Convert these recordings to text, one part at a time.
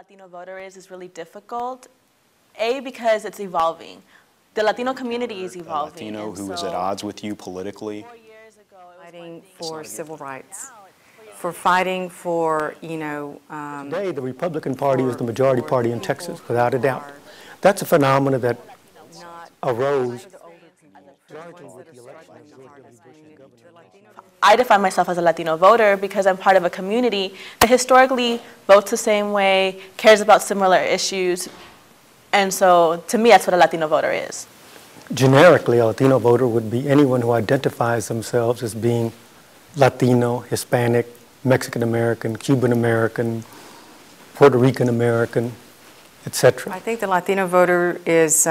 Latino voter is really difficult. A, because it's evolving. The Latino community is evolving. A Latino who is at odds with you politically. 4 years ago, it was Fighting for civil rights, for fighting for, Today, the Republican Party is the majority party in Texas, without a doubt. That's a phenomenon that arose largely with the election of George W. Bush's governor. I define myself as a Latino voter because I'm part of a community that historically votes the same way, cares about similar issues, and so to me that's what a Latino voter is. Generically, a Latino voter would be anyone who identifies themselves as being Latino, Hispanic, Mexican-American, Cuban-American, Puerto Rican-American, etc. I think the Latino voter is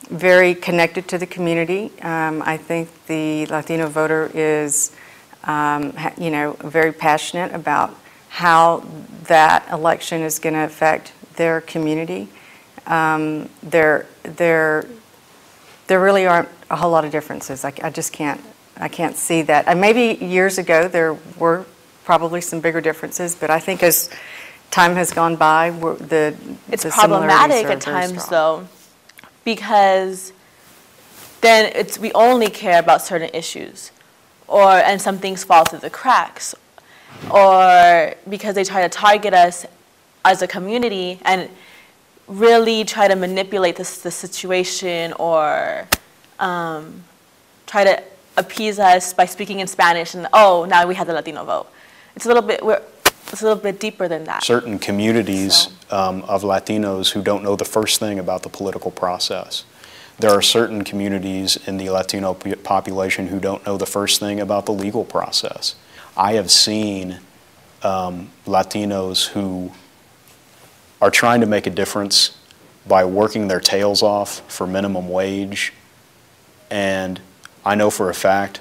very connected to the community. I think the Latino voter is, very passionate about how that election is going to affect their community. There really aren't a whole lot of differences. I just can't see that. And maybe years ago there were probably some bigger differences, but I think as time has gone by, it's problematic at times though, because then we only care about certain issues, and some things fall through the cracks, or because they try to target us as a community and really try to manipulate the situation, or try to appease us by speaking in Spanish, and now we have the Latino vote. It's a little bit deeper than that. Certain communities of Latinos who don't know the first thing about the political process. There are certain communities in the Latino population who don't know the first thing about the legal process. I have seen Latinos who are trying to make a difference by working their tails off for minimum wage, and I know for a fact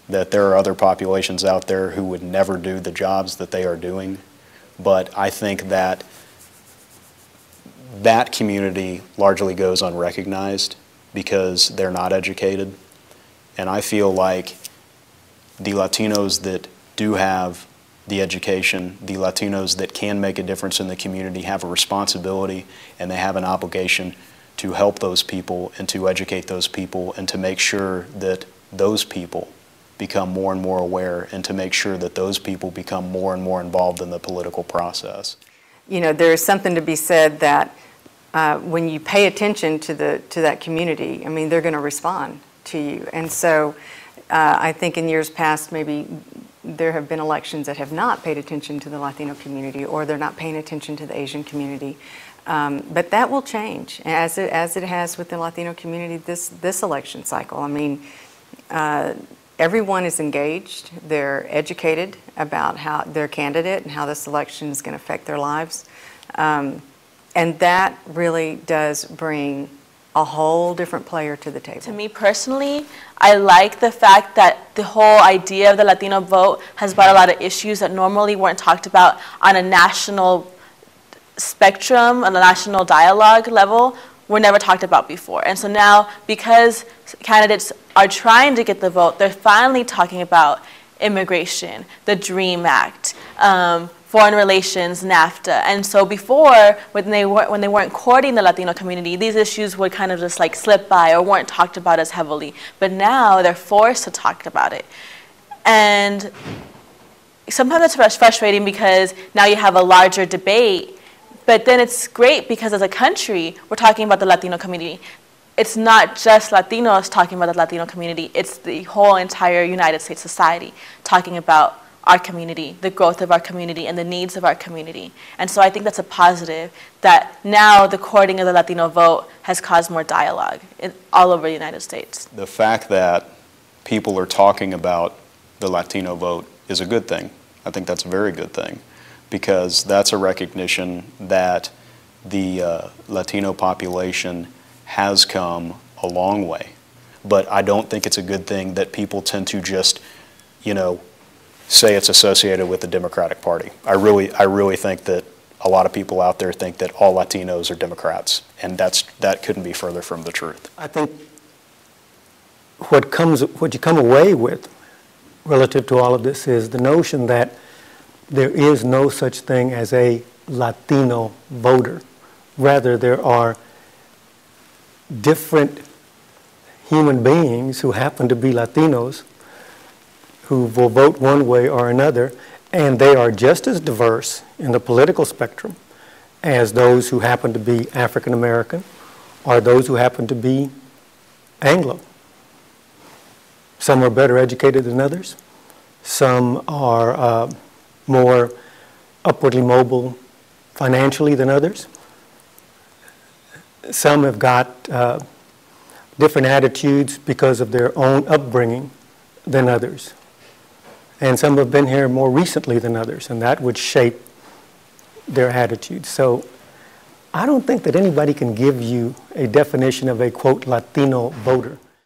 that there are other populations out there who would never do the jobs that they are doing, but I think that that community largely goes unrecognized because they're not educated, and I feel like the Latinos that do have the education, the Latinos that can make a difference in the community have a responsibility and they have an obligation to help those people and to educate those people and to make sure that those people become more and more aware and to make sure that those people become more and more involved in the political process. There is something to be said that when you pay attention to that community, they're going to respond to you. And so I think in years past, maybe there have been elections that have not paid attention to the Latino community, or they're not paying attention to the Asian community. But that will change, as it has with the Latino community this election cycle. Everyone is engaged. They're educated about how their candidate and how this election is going to affect their lives. And that really does bring a whole different player to the table. To me personally, I like the fact that the whole idea of the Latino vote has brought a lot of issues that normally weren't talked about on a national spectrum, on a national dialogue level, were never talked about before. And so now, because candidates are trying to get the vote, they're finally talking about immigration, the DREAM Act, foreign relations, NAFTA. And so before, when they weren't courting the Latino community, these issues would kind of just like slip by or weren't talked about as heavily. But now they're forced to talk about it. And sometimes it's frustrating because now you have a larger debate, but then it's great because as a country, we're talking about the Latino community. It's not just Latinos talking about the Latino community, it's the whole entire United States society talking about our community, the growth of our community, and the needs of our community. And so I think that's a positive, that now the courting of the Latino vote has caused more dialogue all over the United States. The fact that people are talking about the Latino vote is a good thing. I think that's a very good thing, because that's a recognition that the Latino population has come a long way. But I don't think it's a good thing that people tend to just, say it's associated with the Democratic Party. I really think that a lot of people out there think that all Latinos are Democrats, and that couldn't be further from the truth. I think what you come away with relative to all of this is the notion that there is no such thing as a Latino voter. Rather, there are different human beings who happen to be Latinos who will vote one way or another, and they are just as diverse in the political spectrum as those who happen to be African American or those who happen to be Anglo. Some are better educated than others. Some are more upwardly mobile financially than others. Some have got different attitudes because of their own upbringing than others. And some have been here more recently than others, and that would shape their attitudes. So I don't think that anybody can give you a definition of a, quote, Latino voter.